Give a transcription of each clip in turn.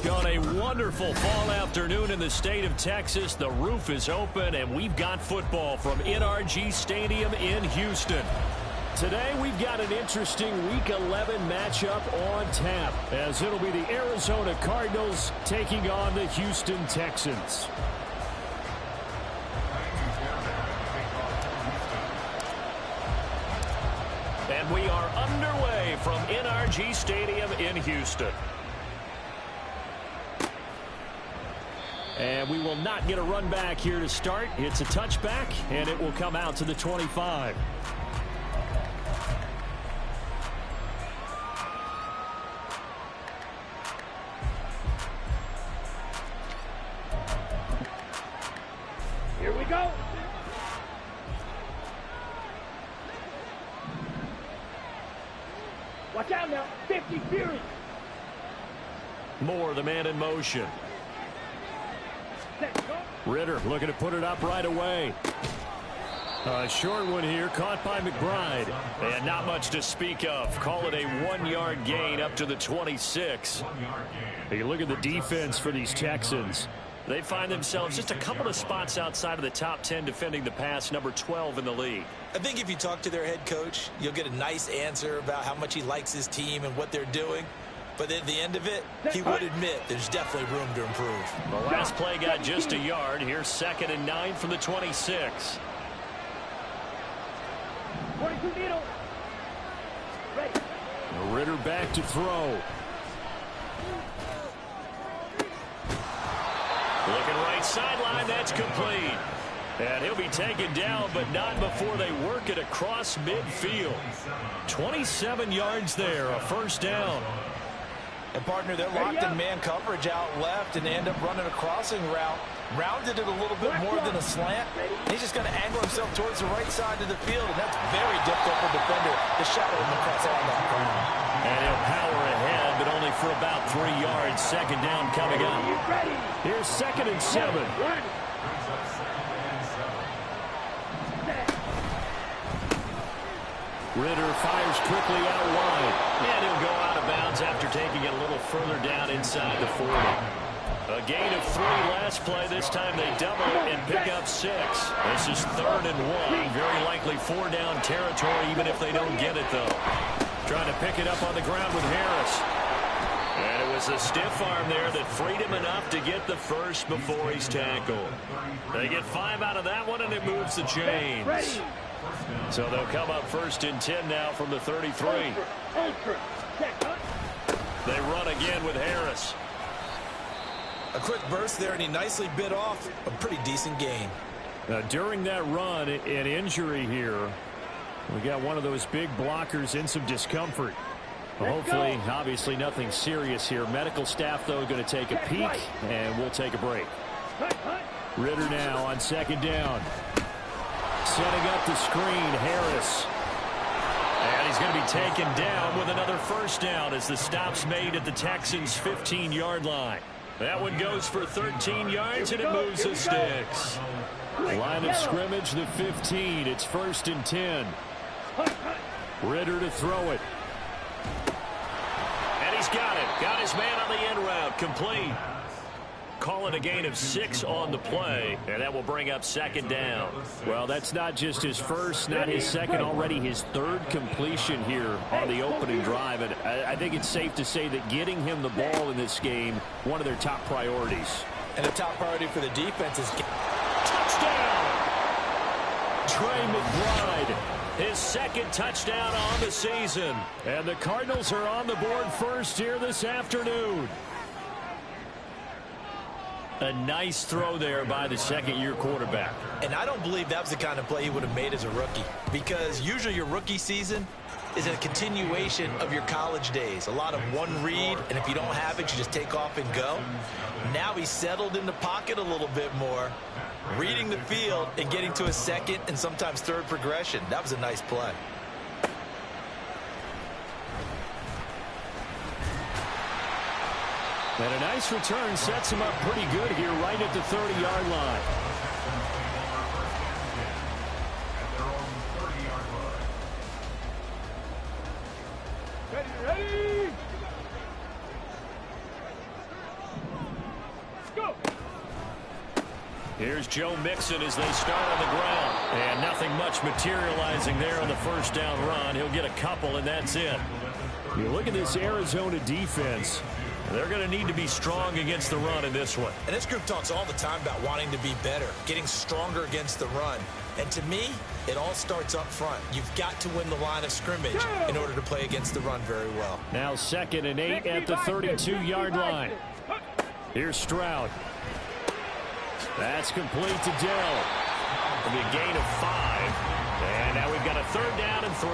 On a wonderful fall afternoon in the state of Texas, the roof is open, and we've got football from NRG Stadium in Houston. Today, we've got an interesting Week 11 matchup on tap, as it'll be the Arizona Cardinals taking on the Houston Texans. And we are underway from NRG Stadium in Houston. And we will not get a run back here to start. It's a touchback, and it will come out to the 25. Here we go. Watch out now. 50 Fury. Moore, the man in motion. Ritter looking to put it up right away. A short one here, caught by McBride. And not much to speak of. Call it a 1-yard gain up to the 26. You look at the defense for these Texans. They find themselves just a couple of spots outside of the top 10 defending the pass, number 12 in the league. I think if you talk to their head coach, you'll get a nice answer about how much he likes his team and what they're doing. But at the end of it, he would admit there's definitely room to improve. The last play got just a yard. Here's 2nd and 9 from the 26. 22 needle. Ready. Ritter back to throw. Looking right sideline, that's complete. And he'll be taken down, but not before they work it across midfield. 27 yards there, a first down. And, partner, they're locked in man coverage out left, and they end up running a crossing route. Rounded it a little bit more than a slant. He's just going to angle himself towards the right side of the field, and that's very difficult for a defender to shadow him across all that ground. And he'll power ahead, but only for about 3 yards. 2nd down coming up. Here's 2nd and 7. Ritter fires quickly out wide. And he'll go out of bounds after taking it a little further down inside the 40. A gain of 3 last play. This time they double it and pick up 6. This is 3rd and 1. Very likely 4-down territory, even if they don't get it, though. Trying to pick it up on the ground with Harris. And it was a stiff arm there that freed him enough to get the first before he's tackled. They get 5 out of that one, and it moves the chains. So they'll come up 1st and 10 now from the 33. They run again with Harris. A quick burst there, and he nicely bit off a pretty decent gain. During that run, an injury here. We got one of those big blockers in some discomfort. Hopefully, obviously, nothing serious here. Medical staff, though, going to take a peek, and we'll take a break. Ritter now on 2nd down. Setting up the screen, Harris. And he's going to be taken down with another first down as the stop's made at the Texans' 15-yard line. That one goes for 13 yards, and it moves the sticks. Line of scrimmage, the 15. It's 1st and 10. Ritter to throw it. And he's got it. Got his man on the end route. Complete. Call it a gain of 6 on the play, and that will bring up 2nd down. Well, that's not just his first, not his second, already his 3rd completion here on the opening drive. And I think it's safe to say that getting him the ball in this game, one of their top priorities. And the top priority for the defense is... Touchdown! Trey McBride, his 2nd touchdown on the season. And the Cardinals are on the board first here this afternoon. A nice throw there by the 2nd-year quarterback. And I don't believe that was the kind of play he would have made as a rookie, because usually your rookie season is a continuation of your college days. A lot of one read, and if you don't have it, you just take off and go. Now he's settled in the pocket a little bit more, reading the field and getting to a 2nd and sometimes 3rd progression. That was a nice play. And a nice return sets him up pretty good here right at the 30-yard line. Ready. Here's Joe Mixon as they start on the ground. And nothing much materializing there on the first down run. He'll get a couple, and that's it. You look at this Arizona defense. They're going to need to be strong against the run in this one. And this group talks all the time about wanting to be better, getting stronger against the run. And to me, it all starts up front. You've got to win the line of scrimmage in order to play against the run very well. Now 2nd and 8 at the 32-yard line. Here's Stroud. That's complete to Dell. It'll be a gain of 5. And now we've got a 3rd down and 3.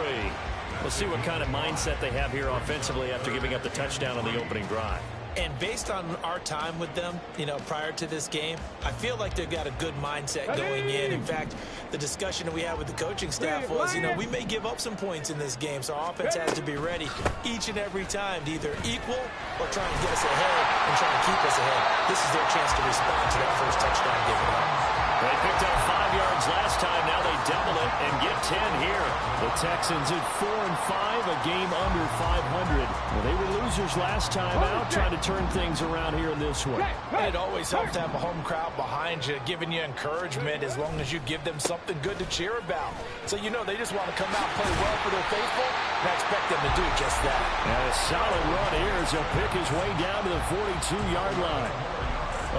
We'll see what kind of mindset they have here offensively after giving up the touchdown on the opening drive. And based on our time with them, prior to this game, I feel like they've got a good mindset going in. In fact, the discussion that we had with the coaching staff was, we may give up some points in this game, so our offense has to be ready each and every time to either equal or try and get us ahead and try and keep us ahead. This is their chance to respond to that first touchdown given up. They picked up 5 yards last time. Now they double it and get 10 here. The Texans at 4-5, a game under 500. Well, they were losers last time out, trying to turn things around here in this one. And it always helps to have a home crowd behind you, giving you encouragement as long as you give them something good to cheer about. So they just want to come out and play well for their faithful, and I expect them to do just that. And a solid run here as he'll pick his way down to the 42-yard line.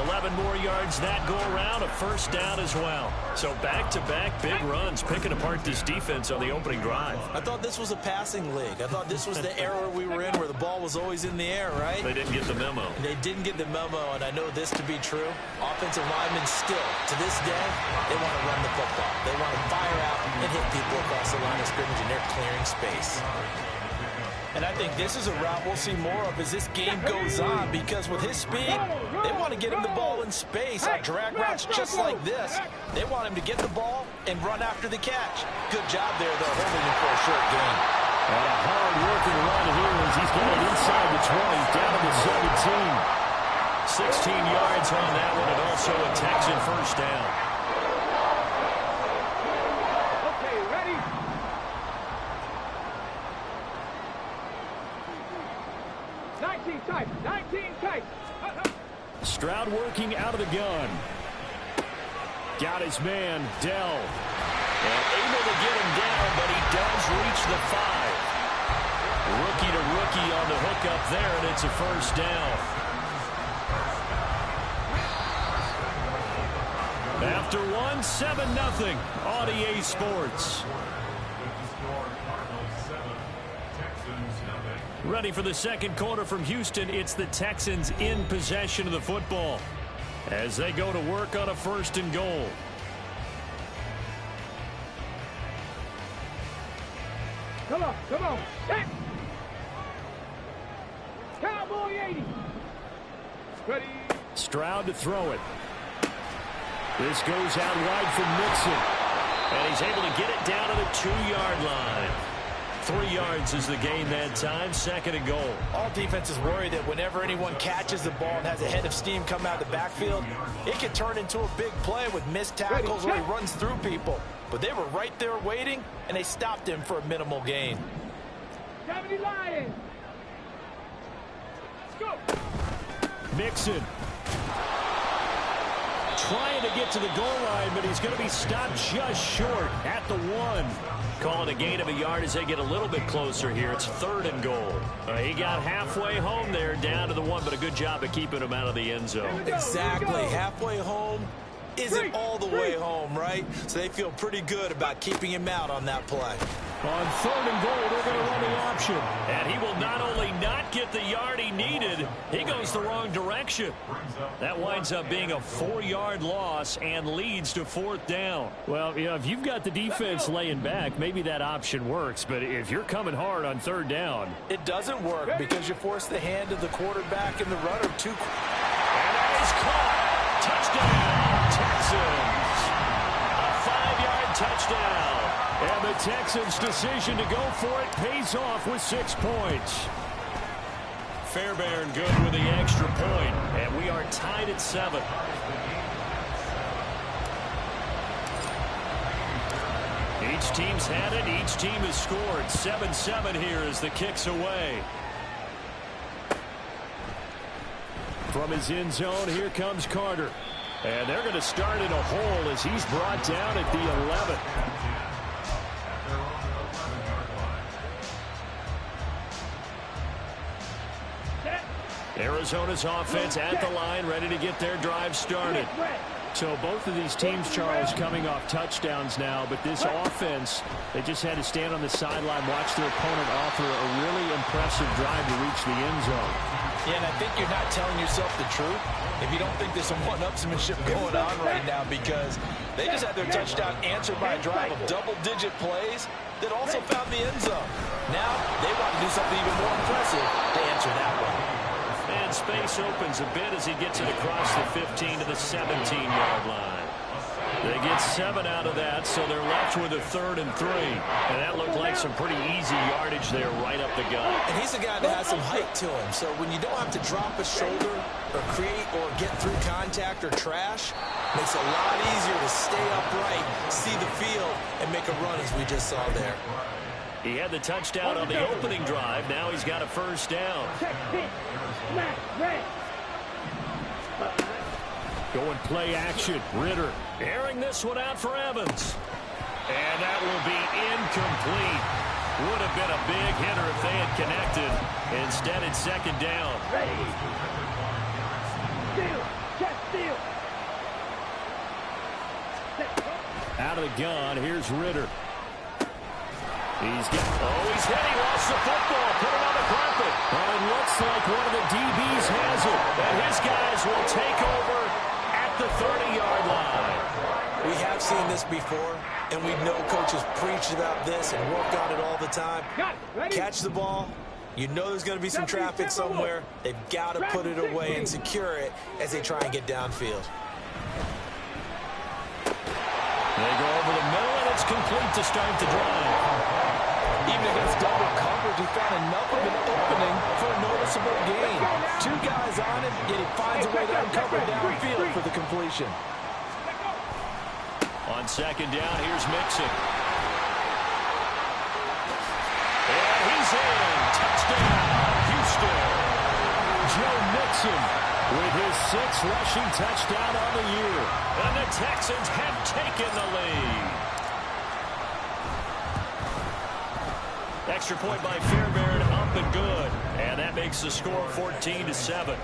11 more yards that go around, a 1st down as well. So back-to-back big runs, picking apart this defense on the opening drive. I thought this was a passing league. I thought this was the era we were in where the ball was always in the air, right? They didn't get the memo. They didn't get the memo, and I know this to be true. Offensive linemen still, to this day, they want to run the football. They want to fire out and hit people across the line of scrimmage, and they're clearing space. And I think this is a route we'll see more of as this game goes on, because with his speed, they want to get him the ball in space on drag routes just like this. They want him to get the ball and run after the catch. Good job there, though, holding him for a short gain. And a hard-working run here as he's got it inside the 20, down to the 17. 16 yards on that one, and also a Texan 1st down. Okay, ready? Tight, 19 tight. Stroud working out of the gun. Got his man, Dell. And able to get him down, but he does reach the 5. Rookie to rookie on the hook up there, and it's a 1st down. After 1, 7-0 on EA Sports. Ready for the 2nd quarter from Houston. It's the Texans in possession of the football as they go to work on a 1st and goal. Come on. Set. Cowboy 80. Ready. Stroud to throw it. This goes out wide for Mixon. And he's able to get it down to the 2-yard line. 3 yards is the gain that time, 2nd and goal. All defenses worry that whenever anyone catches the ball and has a head of steam come out of the backfield, it can turn into a big play with missed tackles or he runs through people. But they were right there waiting, and they stopped him for a minimal gain. 70 Lions. Let's go. Mixon. Trying to get to the goal line, but he's going to be stopped just short at the 1. Calling a gain of a yard as they get a little bit closer here. It's 3rd and goal. He got halfway home there, down to the 1, but a good job of keeping him out of the end zone. Exactly. Halfway home isn't all the way home, right? So they feel pretty good about keeping him out on that play. On 3rd and goal, they're going to run the option. And he will not only not get the yard he needed, he goes the wrong direction. That winds up being a 4-yard loss and leads to 4th down. Well, if you've got the defense laying back, maybe that option works. But if you're coming hard on 3rd down, it doesn't work because you force the hand of the quarterback and the runner too. And that is caught. Touchdown, Texans. A 5-yard touchdown. And the Texans' decision to go for it pays off with 6 points. Fairbairn good with the extra point, and we are tied at 7. Each team's had it. Each team has scored. 7-7 here as the kick's away. From his end zone, here comes Carter. And they're going to start in a hole as he's brought down at the 11. Arizona's offense at the line, ready to get their drive started. So both of these teams, Charles, coming off touchdowns now, but this offense, they just had to stand on the sideline, watch their opponent offer a really impressive drive to reach the end zone. Yeah, and I think you're not telling yourself the truth if you don't think there's some one-upsmanship going on right now, because they just had their touchdown answered by a drive of double-digit plays that also found the end zone. Now they want to do something even more impressive to answer that one. And space opens a bit as he gets it across the 15 to the 17-yard line. They get 7 out of that, so they're left with a 3rd and 3. And that looked like some pretty easy yardage there right up the gut. And he's a guy that has some height to him, so when you don't have to drop a shoulder or create or get through contact or trash, makes it a lot easier to stay upright, see the field, and make a run as we just saw there. He had the touchdown on the opening drive. Now he's got a 1st down. Going play action. Ritter airing this one out for Evans. And that will be incomplete. Would have been a big hitter if they had connected. Instead, it's 2nd down. Out of the gun, here's Ritter. He's hit. He lost the football. Put it on the carpet. Well, it looks like one of the DBs has it. And his guys will take over at the 30-yard line. We have seen this before, and we know coaches preach about this and work on it all the time. Catch the ball. You know there's going to be some traffic somewhere. They've got to put it away and secure it as they try and get downfield. They go over the middle, and it's complete to start the drive. Even against double coverage, he found enough of an opening for a noticeable gain. 2 guys on him, yet he finds a way to uncover downfield for the completion. On 2nd down, here's Mixon. And he's in. Touchdown, Houston. Joe Mixon with his 6th rushing touchdown on the year. And the Texans have taken the lead. Extra point by Fairbairn, up and good. And that makes the score 14-7.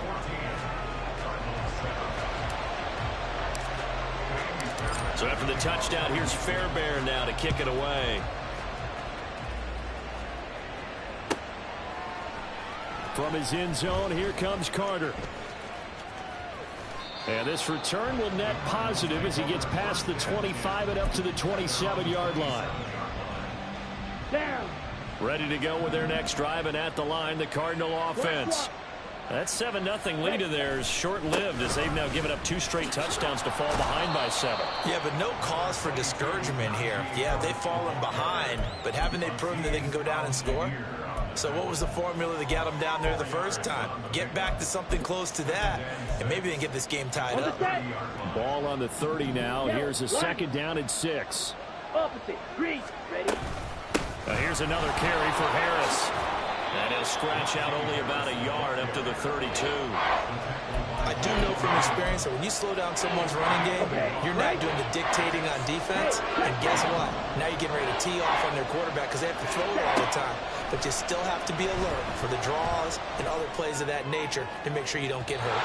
So after the touchdown, here's Fairbairn now to kick it away. From his end zone, here comes Carter. And this return will net positive as he gets past the 25 and up to the 27-yard line. Down. Ready to go with their next drive, and at the line, the Cardinal offense. That 7-0 lead of theirs short-lived as they've now given up 2 straight touchdowns to fall behind by 7. Yeah, but no cause for discouragement here. Yeah, they've fallen behind, but haven't they proven that they can go down and score? So what was the formula that got them down there the first time? Get back to something close to that, and maybe they can get this game tied up. Ball on the 30 now. Here's a 2nd down and 6. Opposite. Green. Ready. Here's another carry for Harris. And he'll scratch out only about a yard up to the 32. I do know from experience that when you slow down someone's running game, you're not doing the dictating on defense. And guess what? Now you're getting ready to tee off on their quarterback because they have to throw it all the time. But you still have to be alert for the draws and other plays of that nature to make sure you don't get hurt.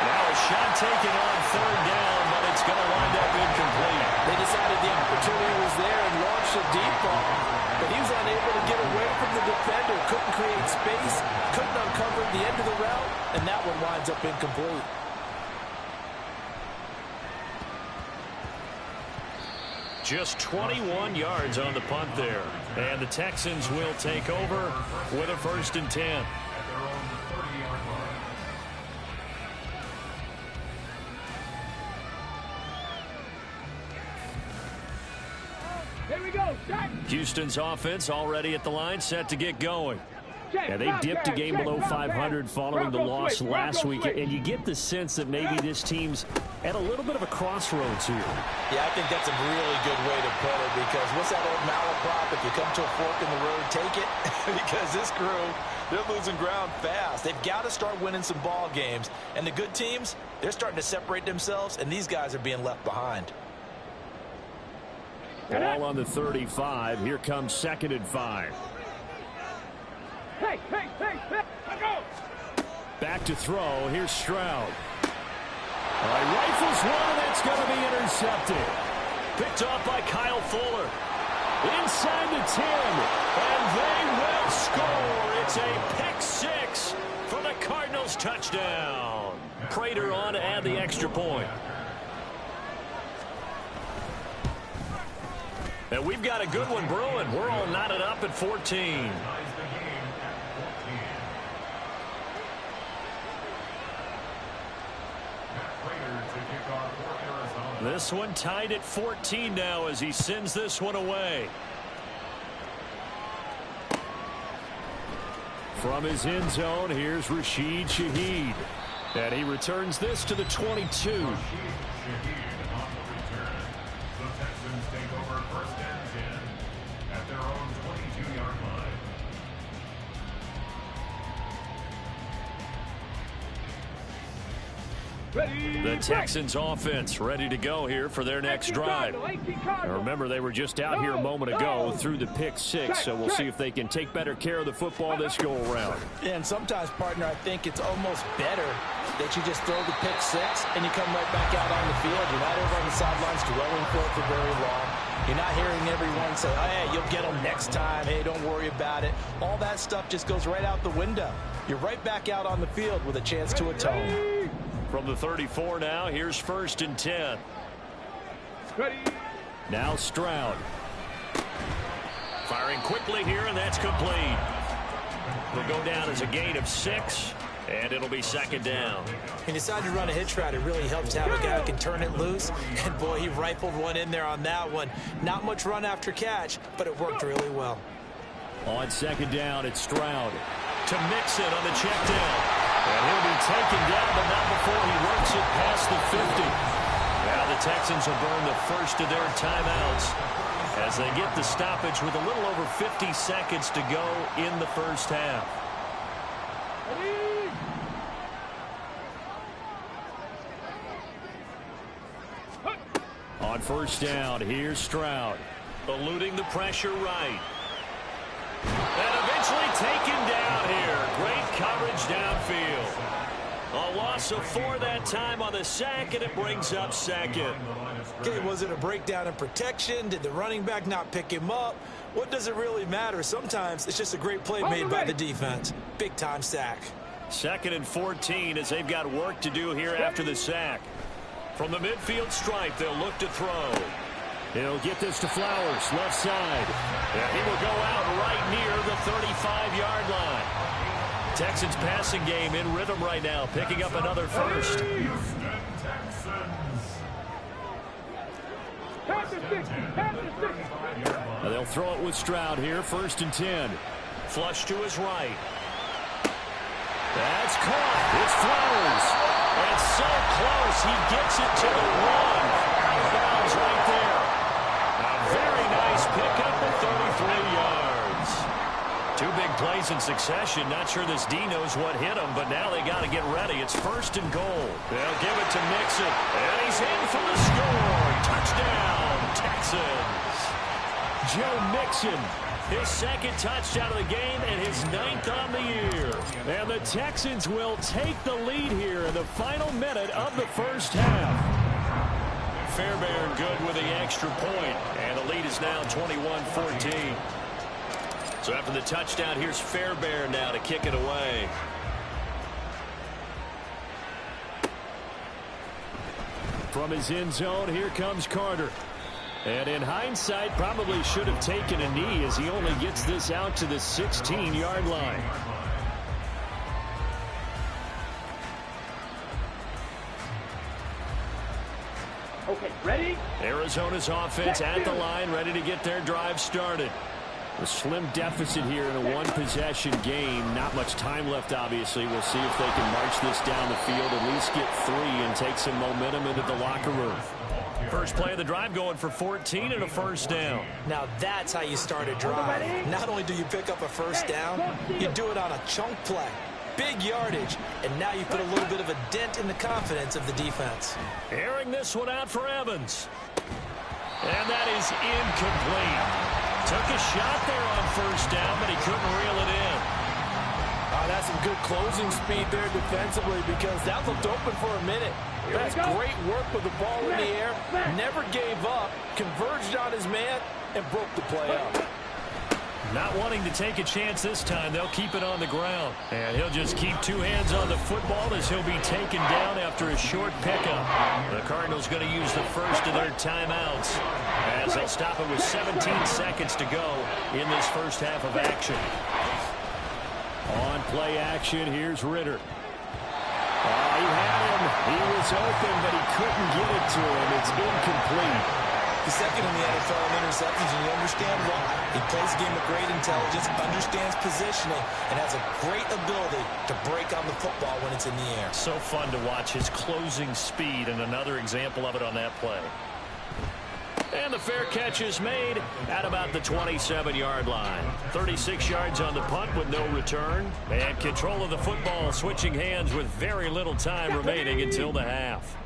Now a shot taken on 3rd down, but it's going to wind up incomplete. They decided the opportunity was there and launched a deep ball. But he was unable to get away from the defender, couldn't create space, couldn't uncover the end of the route, and that one winds up incomplete. Just 21 yards on the punt there. And the Texans will take over with a 1st and 10. Here we go. Start. Houston's offense already at the line, set to get going. Yeah, they dipped a game below 500 following the loss last week, and you get the sense that maybe this team's at a little bit of a crossroads here. Yeah, I think that's a really good way to put it, because what's that old malaprop? If you come to a fork in the road, take it. Because this crew, they're losing ground fast. They've got to start winning some ball games. And the good teams, they're starting to separate themselves, and these guys are being left behind. Ball on the 35. Here comes 2nd and 5. Hey, go! Back to throw. Here's Stroud. All right, rifles one, and that's going to be intercepted. Picked off by Kyle Fuller. Inside the 10, and they will score. It's a pick 6 for the Cardinals touchdown. Prater on to add the extra point. And we've got a good one brewing. We're all knotted up at 14. This one tied at 14 now as he sends this one away. From his end zone, here's Rashid Shaheed. And he returns this to the 22. The Texans take over 1st and 10 at their own 22-yard line. The Texans offense ready to go here for their next drive. Now remember, they were just out here a moment ago through the pick 6, so we'll see if they can take better care of the football this go around. And sometimes, partner, I think it's almost better that you just throw the pick 6 and you come right back out on the field. You're not over on the sidelines dwelling for it for very long. You're not hearing everyone say, oh, hey, you'll get them next time. Hey, don't worry about it. All that stuff just goes right out the window. You're right back out on the field with a chance to atone. From the 34 now, here's 1st and 10. Ready. Now Stroud. Firing quickly here, and that's complete. Will go down as a gain of 6, and it'll be 2nd down. He decided to run a hitch route. It really helps to have a guy who can turn it loose. And, boy, he rifled one in there on that one. Not much run after catch, but it worked really well. On 2nd down, it's Stroud to Mixon on the check down. And he'll be taken down, but not before he works it past the 50. Now the Texans will burn the first of their timeouts as they get the stoppage with a little over 50 seconds to go in the first half. On 1st down, here's Stroud. Eluding the pressure right. And eventually taken down here. Great coverage downfield. A loss of 4 that time on the sack, and it brings up 2nd. Okay, was it a breakdown in protection? Did the running back not pick him up? What does it really matter? Sometimes it's just a great play made by the defense. Big-time sack. 2nd and 14 as they've got work to do here after the sack. From the midfield stripe, they'll look to throw. He'll get this to Flowers, left side. And he will go out right near the 35-yard line. Texans passing game in rhythm right now, picking up another first. Now they'll throw it with Stroud here, 1st and 10. Flush to his right. That's caught. It's Flowers. And so close, he gets it to the 1. Bounds right there. A very nice pickup of 33 yards. 2 big plays in succession. Not sure this D knows what hit him, but now they got to get ready. It's 1st and goal. They'll give it to Mixon. And he's in for the score. Touchdown, Texans. Joe Mixon, his 2nd touchdown of the game and his 9th on the year. And the Texans will take the lead here in the final minute of the first half. Fairbairn good with the extra point, and the lead is now 21-14. So after the touchdown, here's Fairbairn now to kick it away. From his end zone, here comes Carter. And in hindsight, probably should have taken a knee as he only gets this out to the 16-yard line. Okay, ready? Arizona's offense at the line, ready to get their drive started. A slim deficit here in a one-possession game. Not much time left, obviously. We'll see if they can march this down the field, at least get 3 and take some momentum into the locker room. First play of the drive going for 14 and a first down. Now that's how you start a drive. Not only do you pick up a first down, you do it on a chunk play. Big yardage, and now you put a little bit of a dent in the confidence of the defense. Airing this one out for Evans. And that is incomplete. Took a shot there on first down, but he couldn't reel it in. That's some good closing speed there defensively, because that looked open for a minute. That's great work with the ball in the air. Never gave up, converged on his man, and broke the play up. Not wanting to take a chance this time, they'll keep it on the ground. And he'll just keep 2 hands on the football as he'll be taken down after a short pickup. The Cardinals going to use the first of their timeouts as they'll stop it with 17 seconds to go in this first half of action. On play action, here's Ritter. He had him. He was open, but he couldn't get it to him. It's incomplete. He's second in the NFL in interceptions, and you understand why. He plays a game with great intelligence, understands positioning, and has a great ability to break on the football when it's in the air. So fun to watch his closing speed, and another example of it on that play. And the fair catch is made at about the 27-yard line. 36 yards on the punt with no return. And control of the football switching hands with very little time remaining until the half.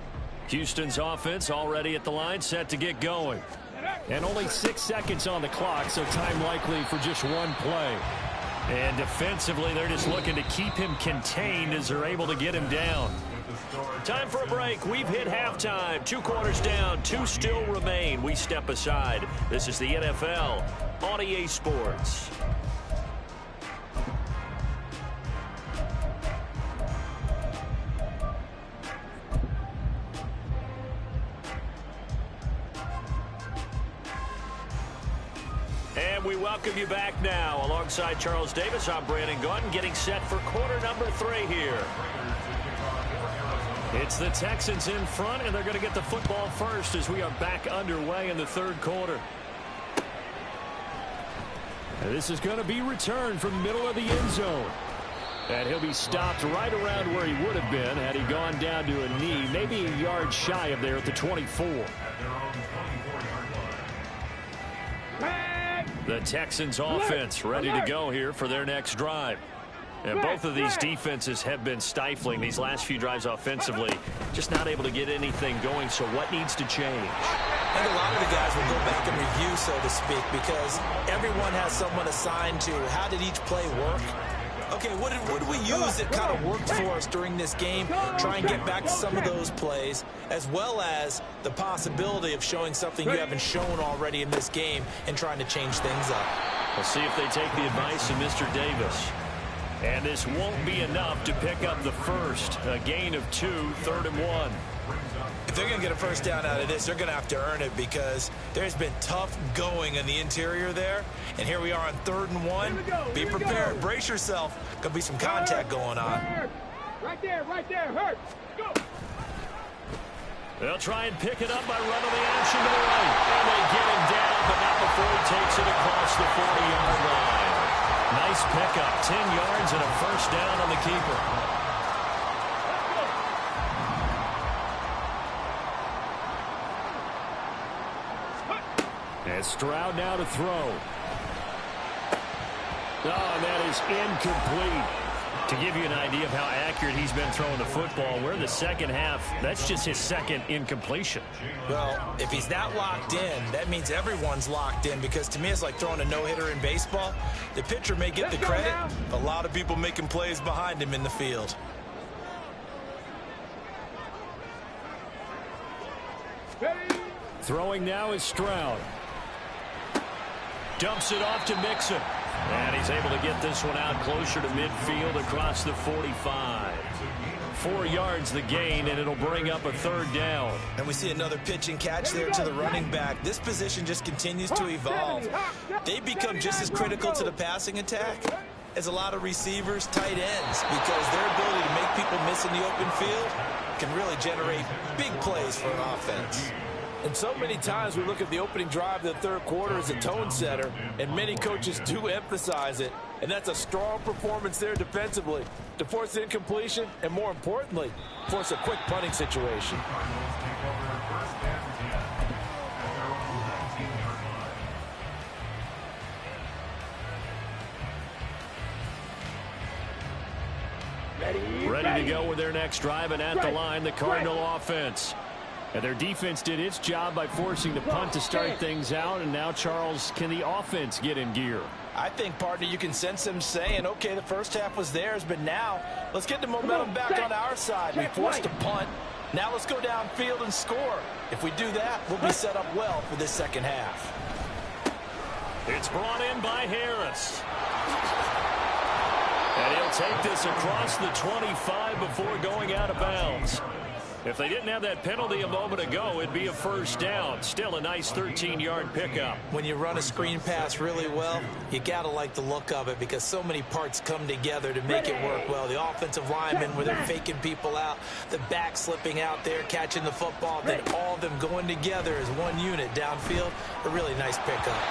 Houston's offense already at the line, set to get going. And only 6 seconds on the clock, so time likely for just one play. And defensively, they're just looking to keep him contained as they're able to get him down. Time for a break. We've hit halftime. 2 quarters down, 2 still remain. We step aside. This is the NFL on EA Sports. And we welcome you back now. Alongside Charles Davis, I'm Brandon Gaudin, getting set for quarter number 3 here. It's the Texans in front, and they're going to get the football first as we are back underway in the 3rd quarter. And this is going to be returned from the middle of the end zone. And he'll be stopped right around where he would have been had he gone down to a knee, maybe a yard shy of there at the 24. The Texans offense ready to go here for their next drive. And both of these defenses have been stifling these last few drives offensively. Just not able to get anything going, so what needs to change? I think a lot of the guys will go back and review, so to speak, because everyone has someone assigned to how did each play work. Okay, what did we use that kind of worked for us during this game? Try and get back to some of those plays, as well as the possibility of showing something you haven't shown already in this game and trying to change things up. We'll see if they take the advice of Mr. Davis. And this won't be enough to pick up the first. A gain of 2, 3rd and 1. If they're going to get a first down out of this, they're going to have to earn it, because there's been tough going in the interior there. And here we are on 3rd and 1. Be prepared. Brace yourself. Going to be some contact going on. Right there, hurt. Go. They'll try and pick it up by running the action to the right. And they get him down, but not before he takes it across the 40-yard line. Nice pickup, 10 yards and a first down on the keeper. And Stroud now to throw. Oh, and that is incomplete. To give you an idea of how accurate he's been throwing the football, we're in the second half. That's just his second incompletion. Well, if he's not locked in, that means everyone's locked in, because to me it's like throwing a no-hitter in baseball. The pitcher may get the credit. A lot of people making plays behind him in the field. Throwing now is Stroud. Dumps it off to Mixon. And he's able to get this one out closer to midfield across the 45. 4 yards the gain, and it'll bring up a 3rd down. And we see another pitch and catch there to the running back. This position just continues to evolve. They become just as critical to the passing attack as a lot of receivers, tight ends, because their ability to make people miss in the open field can really generate big plays for an offense. And so many times we look at the opening drive of the third quarter as a tone setter, and many coaches do emphasize it. And that's a strong performance there defensively to force the incompletion and, more importantly, force a quick punting situation. Ready to go with their next drive, and at the line, the Cardinal offense. And their defense did its job by forcing the punt to start things out, and now, Charles, can the offense get in gear? I think, partner, you can sense them saying, okay, the first half was theirs, but now let's get the momentum back on our side. We forced a punt. Now let's go downfield and score. If we do that, we'll be set up well for this second half. It's brought in by Harris. And he'll take this across the 25 before going out of bounds. If they didn't have that penalty a moment ago, it'd be a first down. Still a nice 13-yard pickup. When you run a screen pass really well, you got to like the look of it because so many parts come together to make it work well. The offensive linemen, where they're faking people out, the back slipping out there, catching the football, then all of them going together as one unit downfield. A really nice pickup.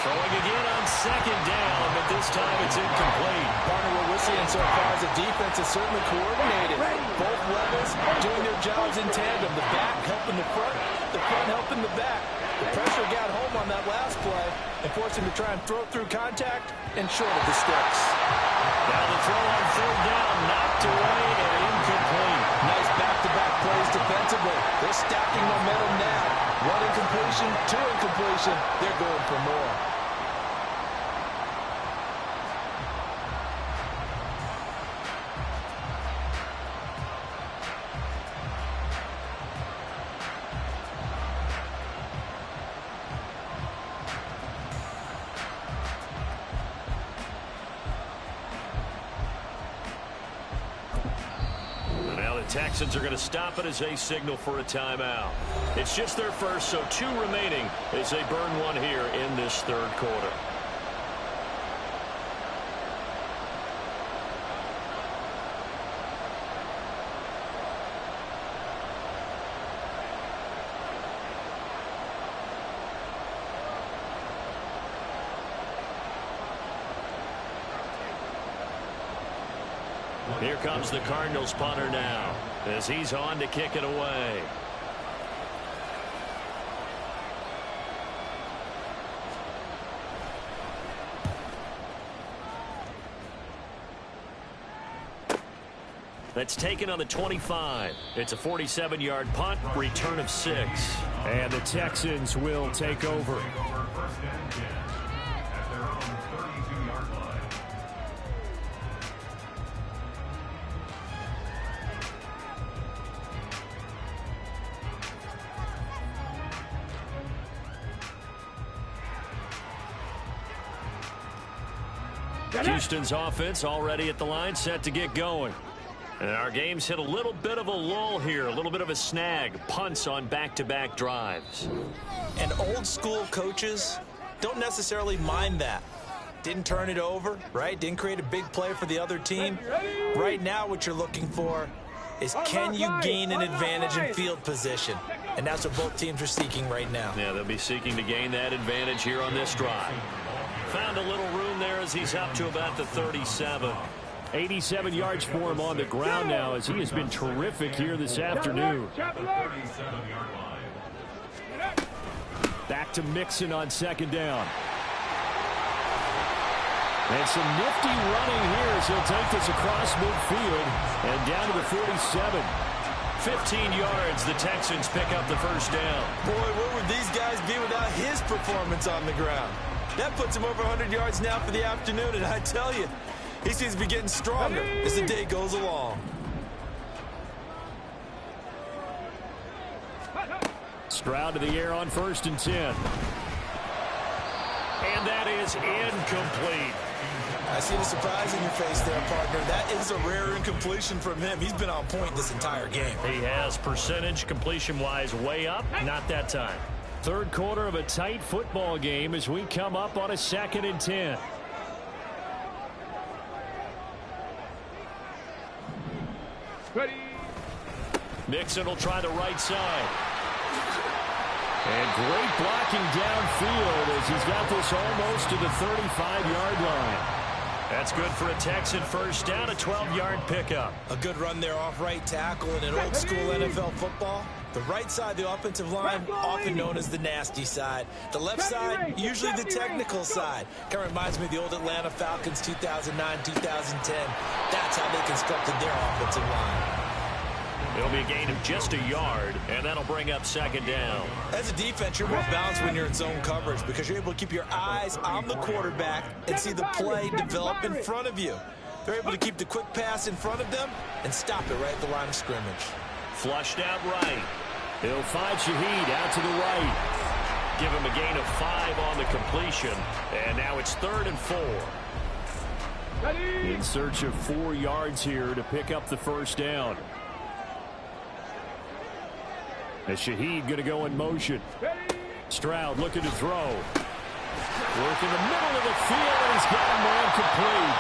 Throwing again on second down, but this time it's incomplete. Partner, what we're seeing so far is the defense is certainly coordinated. Both levels doing their jobs in tandem. The back helping the front helping the back. The pressure got home on that last play and forced him to try and throw through contact and short of the sticks. Now the throw on third down, knocked away and incomplete. Nice back-to-back plays defensively. They're stacking momentum now. One incompletion, two incompletion. They're going for more. Texans are going to stop it as they signal for a timeout. It's just their first, so 2 remaining as they burn one here in this third quarter. Here comes the Cardinals punter now as he's on to kick it away. That's taken on the 25. It's a 47-yard punt, return of 6. And the Texans will take over. First and 10 at their own 32-yard line. Houston's offense already at the line, set to get going. And our game's hit a little bit of a lull here, a little bit of a snag. Punts on back-to-back drives. And old school coaches don't necessarily mind that. Didn't turn it over, right? Didn't create a big play for the other team. Right now what you're looking for is, can you gain an advantage in field position? And that's what both teams are seeking right now. Yeah, they'll be seeking to gain that advantage here on this drive. Found a little room there as he's up to about the 37. 87 yards for him on the ground now as he has been terrific here this afternoon. Back to Mixon on second down. And some nifty running here as he'll take this across midfield and down to the 47. 15 yards, the Texans pick up the first down. Boy, where would these guys be without his performance on the ground? That puts him over 100 yards now for the afternoon, and I tell you, he seems to be getting stronger as the day goes along. Stroud to the air on 1st and 10. And that is incomplete. I see the surprise in your face there, partner. That is a rare incompletion from him. He's been on point this entire game. He has, percentage completion-wise way up, not that time. Third quarter of a tight football game as we come up on a 2nd and 10. Ready. Mixon will try the right side. And great blocking downfield as he's got this almost to the 35-yard line. That's good for a Texan first down, a 12-yard pickup. A good run there off right tackle. In an old school NFL football, the right side of the offensive line, often known as the nasty side. The left side, usually the technical side. Kind of reminds me of the old Atlanta Falcons 2009, 2010. That's how they constructed their offensive line. It'll be a gain of just a yard, and that'll bring up second down. As a defense, you're more balanced when you're in zone coverage because you're able to keep your eyes on the quarterback and see the play develop in front of you. They're able to keep the quick pass in front of them and stop it right at the line of scrimmage. Flushed out right. He'll find Shaheed out to the right. Give him a gain of 5 on the completion, and now it's 3rd and 4. In search of 4 yards here to pick up the first down. As Shaheed going to go in motion. Stroud looking to throw. Work in the middle of the field, and he's got a man complete.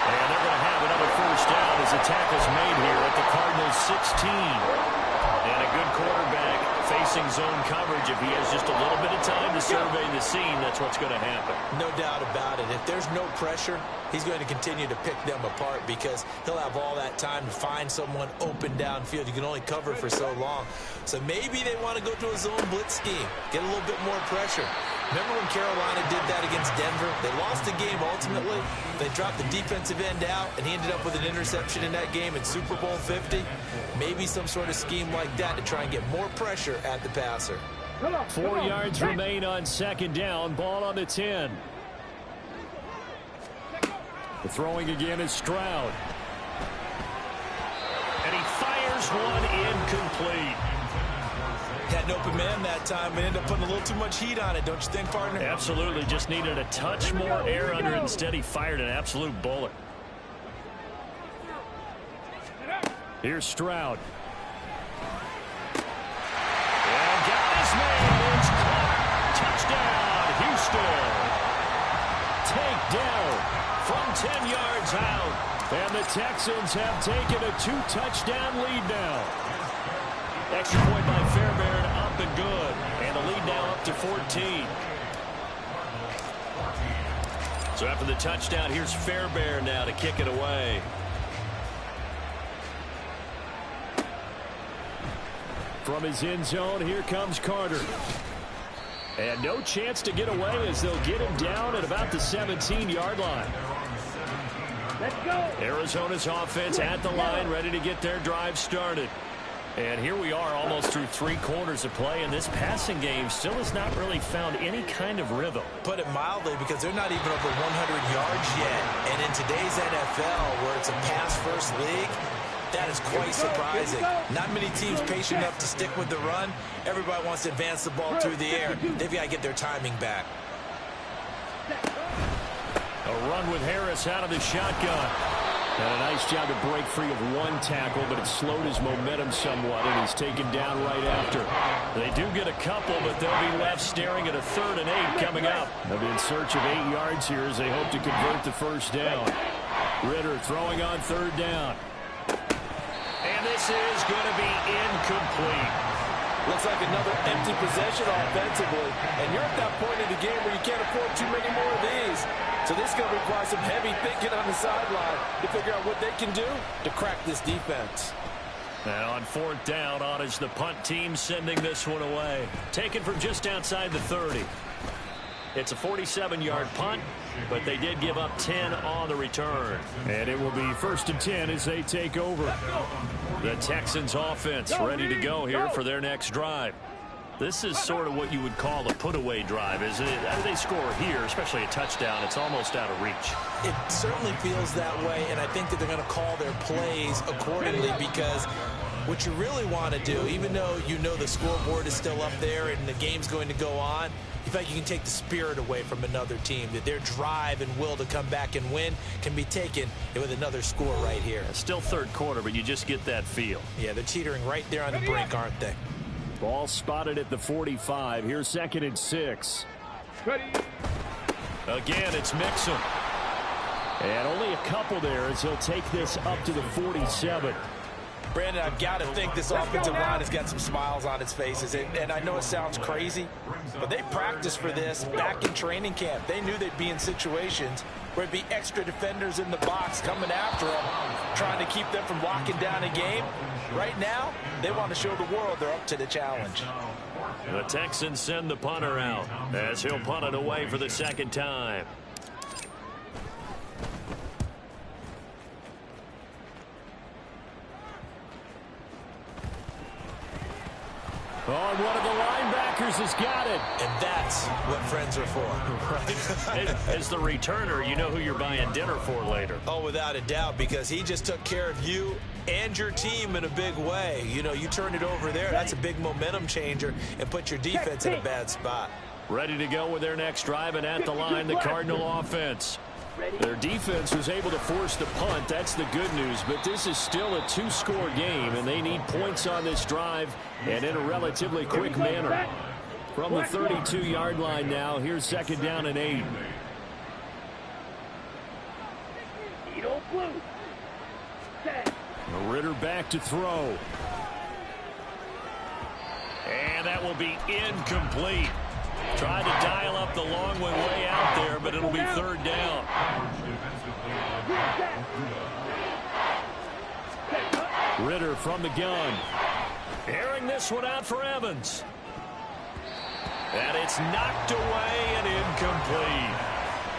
And they're going to have another first down as the tackle's made here at the Cardinals' 16. And a good quarterback facing zone coverage. If he has just a little bit of time to survey the scene, that's what's going to happen. No doubt about it. If there's no pressure, he's going to continue to pick them apart because he'll have all that time to find someone open downfield. You can only cover for so long. So maybe they want to go to a zone blitz scheme, get a little bit more pressure. Remember when Carolina did that against Denver? They lost the game ultimately. They dropped the defensive end out, and he ended up with an interception in that game in Super Bowl 50. Maybe some sort of scheme like that to try and get more pressure at the passer. 4 yards remain on second down. Ball on the 10. The throwing again is Stroud. And he fires one incomplete. Had an open man that time and ended up putting a little too much heat on it, don't you think, partner? Absolutely. Just needed a touch more air under it. Instead, he fired an absolute bullet. Here's Stroud. And got his man. It's caught. Touchdown, Houston. Takedown from 10 yards out. And the Texans have taken a 2-touchdown lead now. Extra point by Fairbairn, up and good. And the lead now up to 14. So after the touchdown, here's Fairbairn now to kick it away. From his end zone, here comes Carter. And no chance to get away as they'll get him down at about the 17-yard line. Let's go. Arizona's offense at the line, ready to get their drive started. And here we are almost through 3 quarters of play, and this passing game still has not really found any kind of rhythm. Put it mildly, because they're not even over 100 yards yet. And in today's NFL, where it's a pass-first league, that is quite surprising. Not many teams patient enough to stick with the run. Everybody wants to advance the ball through the air. They've got to get their timing back. A run with Harris out of the shotgun. And a nice job to break free of 1 tackle, but it slowed his momentum somewhat, and he's taken down right after. They do get a couple, but they'll be left staring at a 3rd and 8 coming up. They'll be in search of 8 yards here as they hope to convert the first down. Ritter throwing on 3rd down. And this is going to be incomplete. Looks like another empty possession offensively. And you're at that point in the game where you can't afford too many more of these. So this is going to require some heavy thinking on the sideline to figure out what they can do to crack this defense. And on 4th down, on is the punt team sending this one away. Taken from just outside the 30. It's a 47-yard punt, but they did give up 10 on the return. And it will be 1st and 10 as they take over. The Texans offense ready to go here for their next drive. This is sort of what you would call a put-away drive, isn't it? As they score here, especially a touchdown, it's almost out of reach. It certainly feels that way, and I think that they're going to call their plays accordingly, because what you really want to do, even though you know the scoreboard is still up there and the game's going to go on, you feel like you can take the spirit away from another team, that their drive and will to come back and win can be taken with another score right here. Still 3rd quarter, but you just get that feel. Yeah, they're teetering right there on the brink, aren't they? Ball spotted at the 45. Here's 2nd and 6. Again, it's Mixon. And only a couple there as he'll take this up to the 47. Brandon, I've got to think this offensive line has got some smiles on its faces. And I know it sounds crazy, but they practiced for this back in training camp. They knew they'd be in situations where it'd be extra defenders in the box coming after them, trying to keep them from locking down a game. Right now, they want to show the world they're up to the challenge. The Texans send the punter out as he'll punt it away for the second time. Oh, one of the linebackers has got it. And that's what friends are for. Right. As the returner, you know who you're buying dinner for later. Oh, without a doubt, because he just took care of you and your team in a big way. You know, you turned it over there. That's a big momentum changer and put your defense in a bad spot. Ready to go with their next drive, and at the line, the Cardinal offense. Their defense was able to force the punt. That's the good news. But this is still a two-score game, and they need points on this drive and in a relatively quick manner. From the 32-yard line now, here's second down and 8. Ritter back to throw. And that will be incomplete. Tried to dial up the long one way out there, but it'll be third down. Ritter from the gun. Airing this one out for Evans. And it's knocked away and incomplete.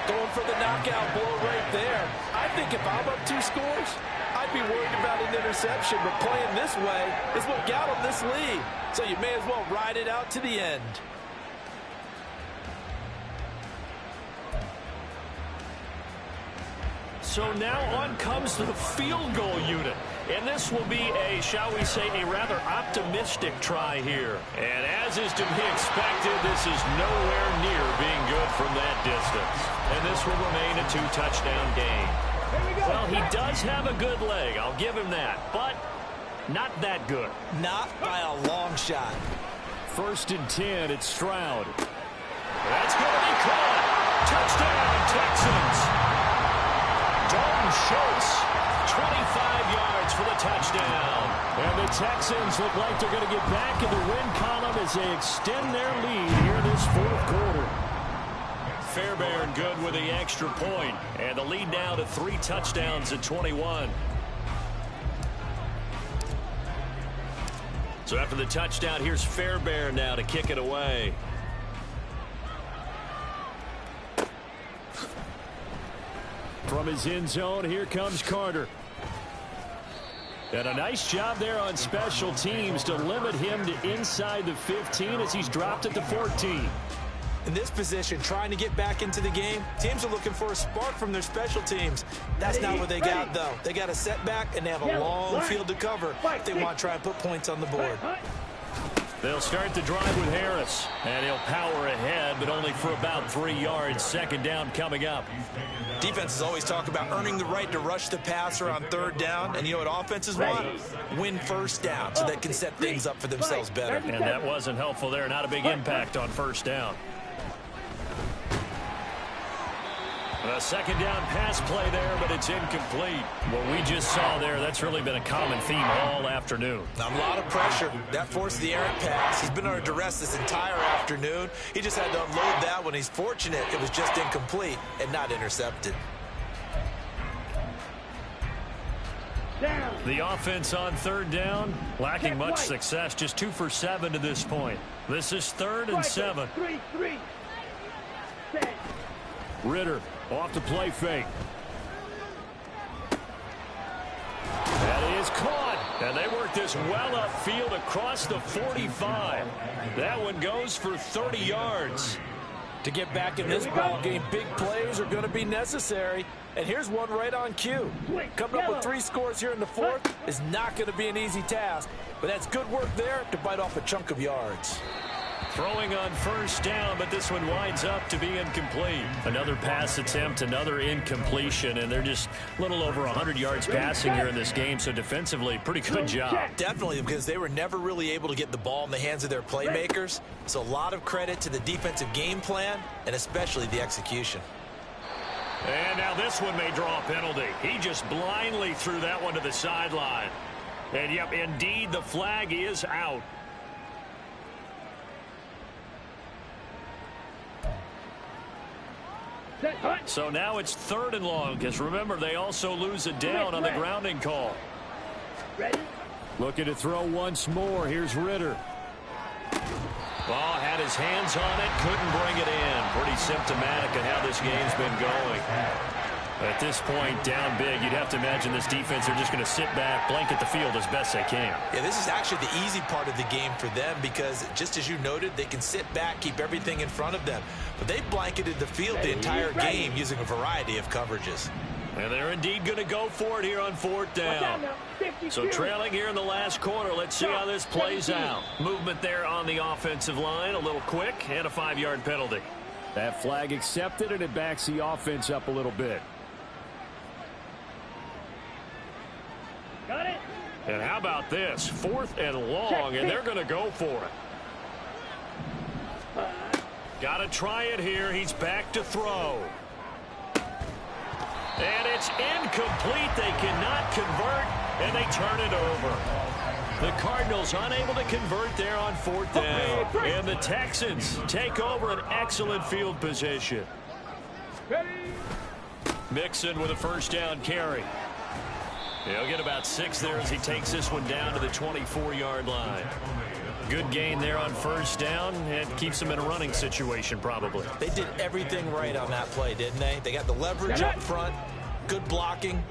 Going for the knockout blow right there. I think if I'm up 2 scores, I'd be worried about an interception, but playing this way is what got them this lead. So you may as well ride it out to the end. So now on comes the field goal unit. And this will be a, shall we say, a rather optimistic try here. And as is to be expected, this is nowhere near being good from that distance. And this will remain a 2-touchdown game. Well, he does have a good leg, I'll give him that, but not that good. Not by a long shot. 1st and 10, it's Stroud. That's going to be caught. Touchdown, Texans. Dalton Schultz, 25 yards for the touchdown. And the Texans look like they're going to get back in the win column as they extend their lead here in this 4th quarter. Fairbairn good with the extra point. And the lead now to 3 touchdowns at 21. So after the touchdown, here's Fairbairn now to kick it away. From his end zone, here comes Carter. And a nice job there on special teams to limit him to inside the 15 as he's dropped at the 14. In this position, trying to get back into the game, teams are looking for a spark from their special teams. That's not what they got, though. They got a setback, and they have a long field to cover if they want to try and put points on the board. They'll start the drive with Harris, and he'll power ahead, but only for about 3 yards. Second down coming up. Defenses always talk about earning the right to rush the passer on 3rd down, and you know what offenses want? Win 1st down so they can set things up for themselves better. And that wasn't helpful there. Not a big impact on 1st down. A 2nd down pass play there, but it's incomplete. What we just saw there, that's really been a common theme all afternoon. A lot of pressure. That forced the errant pass. He's been under duress this entire afternoon. He just had to unload that one. He's fortunate it was just incomplete and not intercepted. The offense on 3rd down, lacking much success. Just 2 for 7 to this point. This is 3rd and 7. Ritter off the play fake. That is caught. And they work this well upfield across the 45. That one goes for 30 yards. To get back in this ball game, big plays are going to be necessary. And here's one right on cue. Coming up with 3 scores here in the 4th is not going to be an easy task. But that's good work there to bite off a chunk of yards. Throwing on 1st down, but this one winds up to be incomplete. Another pass attempt, another incompletion, and they're just a little over 100 yards passing here in this game, so defensively, pretty good job. Definitely, because they were never really able to get the ball in the hands of their playmakers. So a lot of credit to the defensive game plan, and especially the execution. And now this one may draw a penalty. He just blindly threw that one to the sideline. And, yep, indeed, the flag is out. So now it's 3rd and long, because remember, they also lose a down on the grounding call. Ready? Looking to throw once more. Here's Ritter. Ball had his hands on it, couldn't bring it in. Pretty symptomatic of how this game's been going. At this point, down big, you'd have to imagine this defense are just going to sit back, blanket the field as best they can. Yeah, this is actually the easy part of the game for them because, just as you noted, they can sit back, keep everything in front of them. But they blanketed the field the entire game using a variety of coverages. And they're indeed going to go for it here on 4th down. So trailing here in the last quarter. Let's see how this plays out. Movement there on the offensive line, a little quick, and a 5-yard penalty. That flag accepted, and it backs the offense up a little bit. Got it. And how about this? 4th and long, and they're going to go for it. Got to try it here. He's back to throw. And it's incomplete. They cannot convert, and they turn it over. The Cardinals unable to convert there on 4th down. And the Texans take over an excellent field position. Mixon with a 1st down carry. He'll get about 6 there as he takes this one down to the 24-yard line. Good gain there on 1st down. It keeps them in a running situation probably. They did everything right on that play, didn't they? They got the leverage up front, good blocking,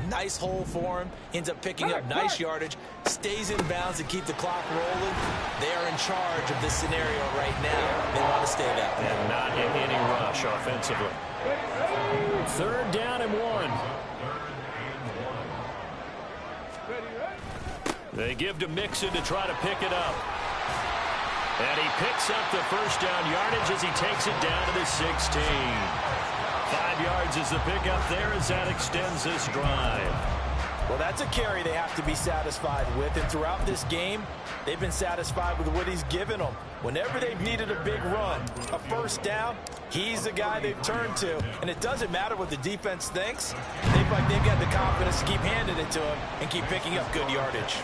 nice hole for him, ends up picking up nice yardage, stays in bounds to keep the clock rolling. They are in charge of this scenario right now. They want to stay that way. And not in any rush offensively. 3rd down and 1. They give to Mixon to try to pick it up. And he picks up the 1st down yardage as he takes it down to the 16. 5 yards is the pickup there as that extends this drive. Well, that's a carry they have to be satisfied with. And throughout this game, they've been satisfied with what he's given them. Whenever they've needed a big run, a 1st down, he's the guy they've turned to. And it doesn't matter what the defense thinks. They've got the confidence to keep handing it to him and keep picking up good yardage.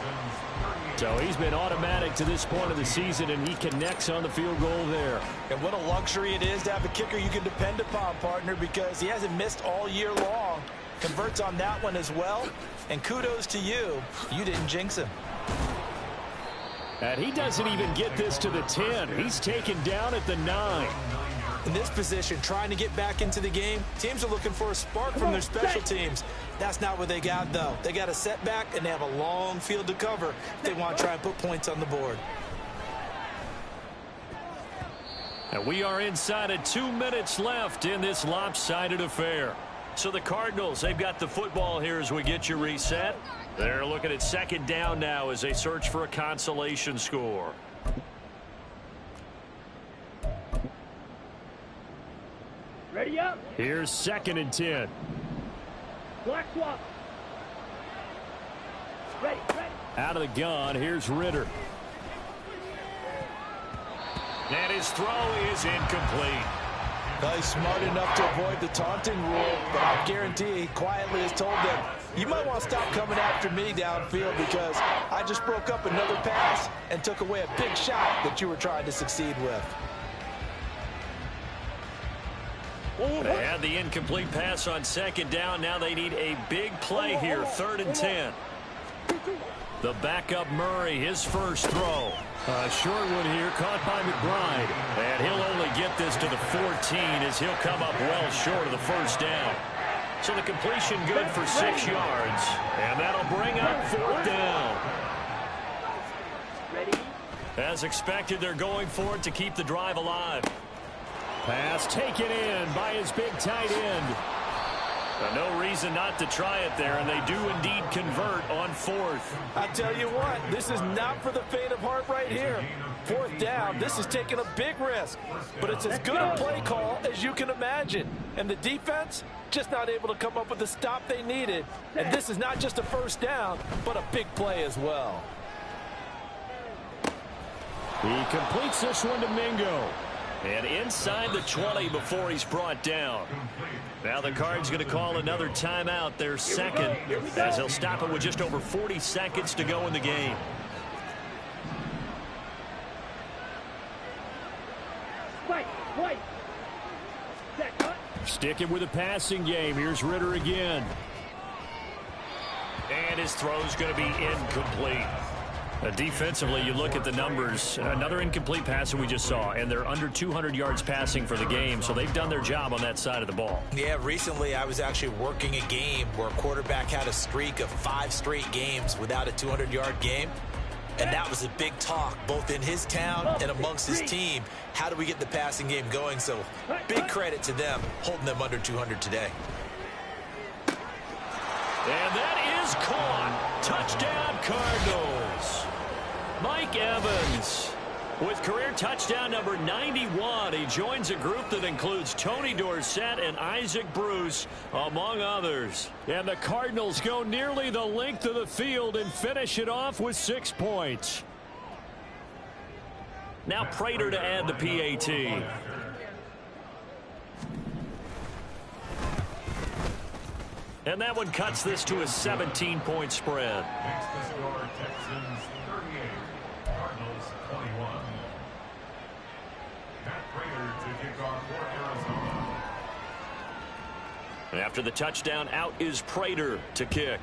So he's been automatic to this point of the season, and he connects on the field goal there. And what a luxury it is to have a kicker you can depend upon, partner, because he hasn't missed all year long. Converts on that one as well. And kudos to you. You didn't jinx him. And he doesn't even get this to the 10. He's taken down at the 9. In this position, trying to get back into the game, teams are looking for a spark from their special teams. That's not what they got, though. They got a setback, and they have a long field to cover if they want to try and put points on the board. And we are inside of 2 minutes left in this lopsided affair. So the Cardinals, they've got the football here as we get you reset. They're looking at 2nd down now as they search for a consolation score. Ready up. Here's 2nd and 10. Black swap. Ready. Out of the gun, here's Ritter. And his throw is incomplete. He's smart enough to avoid the taunting rule, but I guarantee he quietly has told them, you might want to stop coming after me downfield because I just broke up another pass and took away a big shot that you were trying to succeed with. They had the incomplete pass on 2nd down. Now they need a big play here, 3rd and 10. The backup Murray, his first throw. Short one here, caught by McBride. And he'll only get this to the 14 as he'll come up well short of the 1st down. So the completion good for 6 yards. And that'll bring up 4th down. Ready. As expected, they're going for it to keep the drive alive. Pass taken in by his big tight end. No reason not to try it there, and they do indeed convert on 4th. I tell you what, this is not for the faint of heart right here. 4th down, this is taking a big risk, but it's as good a play call as you can imagine. And the defense, just not able to come up with the stop they needed. And this is not just a 1st down, but a big play as well. He completes this one to Mingo. And inside the 20 before he's brought down. Now the Cards going to call another timeout, their second, as they'll stop it with just over 40 seconds to go in the game. Sticking with a passing game. Here's Ritter again. And his throw's going to be incomplete. Defensively, you look at the numbers. Another incomplete pass that we just saw, and they're under 200 yards passing for the game, so they've done their job on that side of the ball. Yeah, recently I was actually working a game where a quarterback had a streak of 5 straight games without a 200-yard game, and that was a big talk, both in his town and amongst his team. How do we get the passing game going? So big credit to them, holding them under 200 today. And that is caught. Touchdown, Cardinals. Mike Evans with career touchdown number 91. He joins a group that includes Tony Dorsett and Isaac Bruce, among others. And the Cardinals go nearly the length of the field and finish it off with 6 points. Now Prater to add the PAT. And that one cuts this to a 17-point spread. Makes the score Texans 38, Cardinals 21. Matt Prater to kick off for Arizona. And after the touchdown, out is Prater to kick.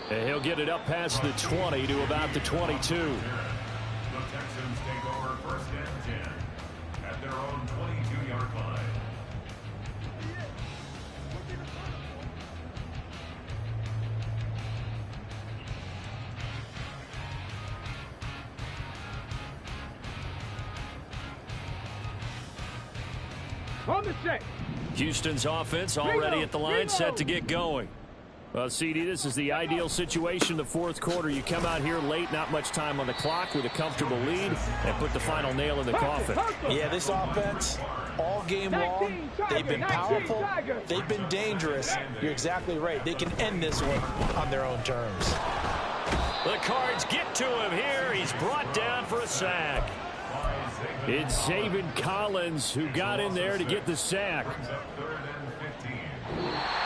And he'll get it up past the 20 to about the 22. The Texans take over first and 10 at their own 22-yard line. On the set. Houston's offense already at the line, set to get going. Well, CD, this is the ideal situation, the fourth quarter. You come out here late, not much time on the clock, with a comfortable lead, and put the final nail in the coffin. Yeah, this offense, all game long, they've been powerful, they've been dangerous. You're exactly right. They can end this one on their own terms. The Cards get to him here. He's brought down for a sack. It's Zaven Collins who got in there to get the sack.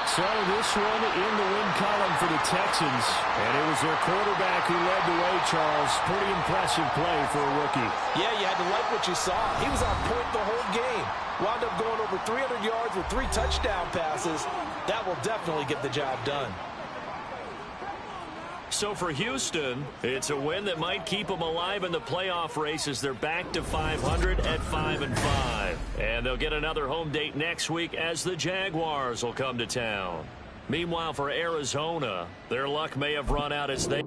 So this one in the win column for the Texans. And it was their quarterback who led the way, Charles. Pretty impressive play for a rookie. Yeah, you had to like what you saw. He was on point the whole game. Wound up going over 300 yards with 3 touchdown passes. That will definitely get the job done. So for Houston, it's a win that might keep them alive in the playoff race as they're back to 500 at 5-5. And they'll get another home date next week as the Jaguars will come to town. Meanwhile, for Arizona, their luck may have run out as they...